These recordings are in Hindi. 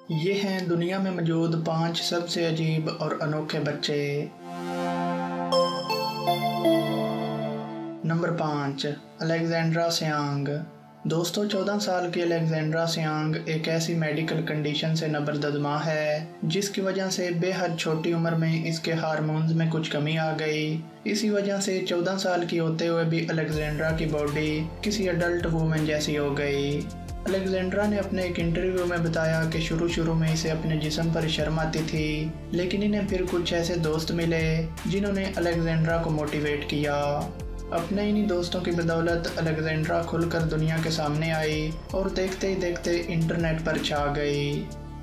ये हैं दुनिया में मौजूद 5 सबसे अजीब और अनोखे बच्चे। Number 5, Alexandra Siang. दोस्तों, 14 साल की अलेक्जेंड्रा सियांग एक ऐसी मेडिकल कंडीशन से नबरदमा है जिसकी वजह से बेहद छोटी उम्र में इसके हार्मोन्स में कुछ कमी आ गई। इसी वजह से 14 साल की होते हुए भी अलेक्जेंड्रा की बॉडी किसी अडल्ट वूमेन जैसी हो गई। अलेक्जेंड्रा ने अपने एक इंटरव्यू में बताया कि शुरू में इसे अपने जिस्म पर शर्म आती थी, लेकिन इन्हें फिर कुछ ऐसे दोस्त मिले जिन्होंने अलेक्जेंड्रा को मोटिवेट किया। अपने इन्हीं दोस्तों की बदौलत अलेक्जेंड्रा खुलकर दुनिया के सामने आई और देखते ही देखते इंटरनेट पर छा गई।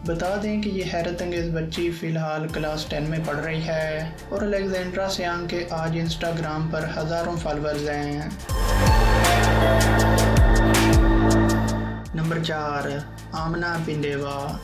बता दें कि ये हैरत अंगेज़ बच्ची फ़िलहाल क्लास 10 में पढ़ रही है और अलेक्जेंड्रा सियांग के आज इंस्टाग्राम पर हज़ारों फॉलोअर्स हैं। नंबर 4, आमना पिंडेवा।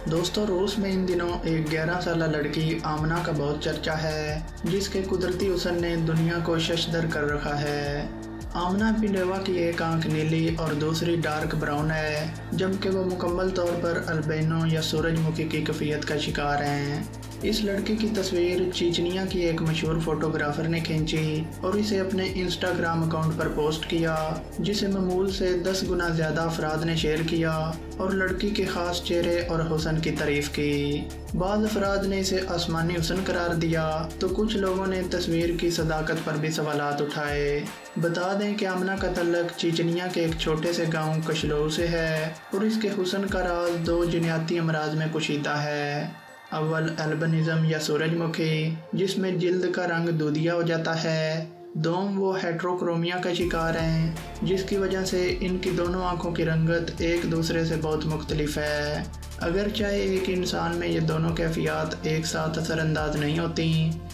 दोस्तों, रूस में इन दिनों एक 11 साला लड़की आमना का बहुत चर्चा है, जिसके कुदरती हुस्न ने दुनिया को शशदर कर रखा है। आमना पिंडेवा की एक आंख नीली और दूसरी डार्क ब्राउन है, जबकि वो मुकम्मल तौर पर अल्बिनो या सूरजमुखी की कैफियत का शिकार हैं। इस लड़की की तस्वीर चीचनिया की एक मशहूर फोटोग्राफर ने खींची और इसे अपने इंस्टाग्राम अकाउंट पर पोस्ट किया, जिसे मामूल से 10 गुना ज़्यादा अफराद ने शेयर किया और लड़की के ख़ास चेहरे और हुस्न की तारीफ की। बाद अफराद ने इसे आसमानी हुस्न करार दिया तो कुछ लोगों ने तस्वीर की सदाकत पर भी सवालात उठाए। बता दें कि आमना का तल्लक चीचनिया के एक छोटे से गाँव कशलो से है और इसके हुस्न का राज 2 जिन्याती अमराज में पोशीदा है। अव्वल अल्बिनिज़म या सूरजमुखी, जिसमें जिल्द का रंग दूधिया हो जाता है। दोम वो हेट्रोक्रोमिया का शिकार हैं, जिसकी वजह से इनकी दोनों आंखों की रंगत एक दूसरे से बहुत मुख्तलिफ है। अगर चाहे एक इंसान में ये दोनों कैफियत एक साथ असरअंदाज नहीं होती,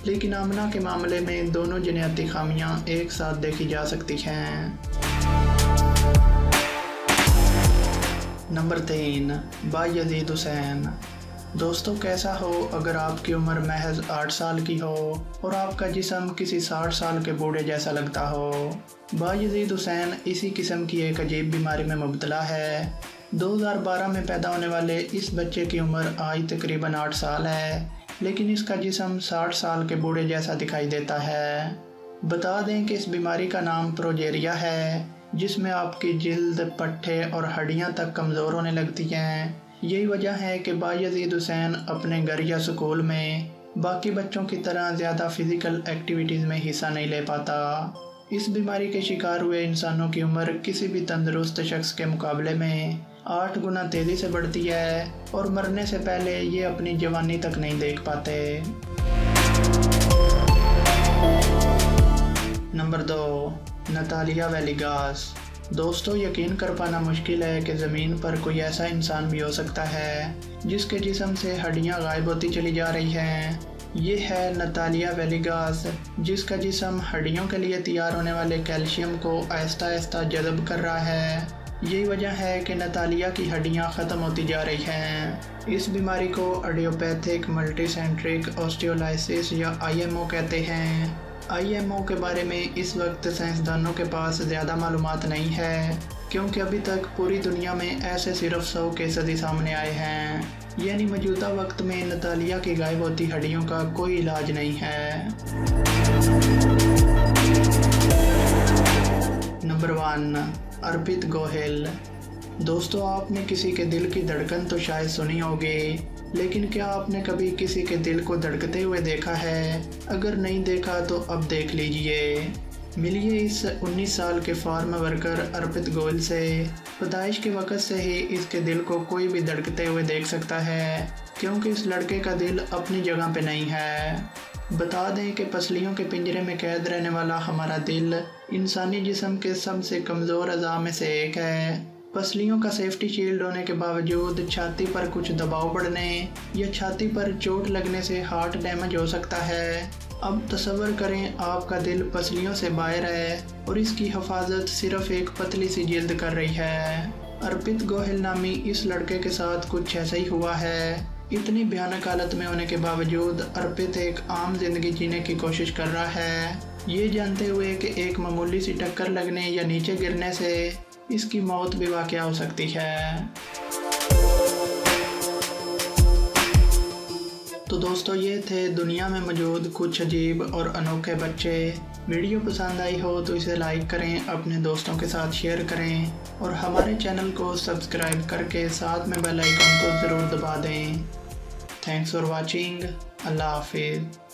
लेकिन आमना के मामले में दोनों जिन्याती खामियां एक साथ देखी जा सकती हैं। नंबर 3, बायजीद हुसैन। दोस्तों, कैसा हो अगर आपकी उम्र महज 8 साल की हो और आपका जिस्म किसी 60 साल के बूढ़े जैसा लगता हो। बायजीद हुसैन इसी किस्म की एक अजीब बीमारी में मुब्तला है। 2012 में पैदा होने वाले इस बच्चे की उम्र आज तकरीबन 8 साल है, लेकिन इसका जिस्म 60 साल के बूढ़े जैसा दिखाई देता है। बता दें कि इस बीमारी का नाम प्रोजेरिया है, जिसमें आपकी जिल्द, पट्टे और हड्डियाँ तक कमज़ोर होने लगती हैं। यही वजह है कि बायजीद हुसैन अपने घर या स्कूल में बाकी बच्चों की तरह ज़्यादा फिज़िकल एक्टिविटीज़ में हिस्सा नहीं ले पाता। इस बीमारी के शिकार हुए इंसानों की उम्र किसी भी तंदुरुस्त शख्स के मुकाबले में 8 गुना तेज़ी से बढ़ती है और मरने से पहले ये अपनी जवानी तक नहीं देख पाते। नंबर 2, नतालिया वेलिगास। दोस्तों, यकीन कर पाना मुश्किल है कि ज़मीन पर कोई ऐसा इंसान भी हो सकता है जिसके जिस्म से हड्डियां गायब होती चली जा रही हैं। ये है नतालिया वेलिगास, जिसका जिस्म हड्डियों के लिए तैयार होने वाले कैल्शियम को आहिस्ता आहिस्ता जज़ब कर रहा है। यही वजह है कि नतालिया की हड्डियां ख़त्म होती जा रही हैं। इस बीमारी को एडियोपैथिक मल्टीसेंट्रिक ऑस्टियोलाइसिस या IMO कहते हैं। IMO के बारे में इस वक्त साइंसदानों के पास ज़्यादा मालूमात नहीं है, क्योंकि अभी तक पूरी दुनिया में ऐसे सिर्फ 100 केसेस ही सामने आए हैं। यानी मौजूदा वक्त में नतालिया की गायब होती हड्डियों का कोई इलाज नहीं है। नंबर 1, अर्पित गोहिल। दोस्तों, आपने किसी के दिल की धड़कन तो शायद सुनी होगी, लेकिन क्या आपने कभी किसी के दिल को धड़कते हुए देखा है? अगर नहीं देखा तो अब देख लीजिए। मिलिए इस 19 साल के फार्म वर्कर अर्पित गोयल से। पैदाइश के वक्त से ही इसके दिल को कोई भी धड़कते हुए देख सकता है, क्योंकि इस लड़के का दिल अपनी जगह पे नहीं है। बता दें कि पसलियों के पिंजरे में कैद रहने वाला हमारा दिल इंसानी जिस्म के सबसे कमज़ोर अज़ा में से एक है। पसलियों का सेफ्टी शील्ड होने के बावजूद छाती पर कुछ दबाव पड़ने या छाती पर चोट लगने से हार्ट डैमेज हो सकता है। अब तसव्वुर करें, आपका दिल पसलियों से बाहर है और इसकी हिफाजत सिर्फ एक पतली सी जिल्द कर रही है। अर्पित गोहिल नामी इस लड़के के साथ कुछ ऐसा ही हुआ है। इतनी भयानक हालत में होने के बावजूद अर्पित एक आम जिंदगी जीने की कोशिश कर रहा है, ये जानते हुए कि एक मामूली सी टक्कर लगने या नीचे गिरने से इसकी मौत भी वाक़या हो सकती है। तो दोस्तों ये थे दुनिया में मौजूद कुछ अजीब और अनोखे बच्चे। वीडियो पसंद आई हो तो इसे लाइक करें, अपने दोस्तों के साथ शेयर करें और हमारे चैनल को सब्सक्राइब करके साथ में बेल आइकन को ज़रूर दबा दें। Thanks for watching. अल्लाह हाफिज़।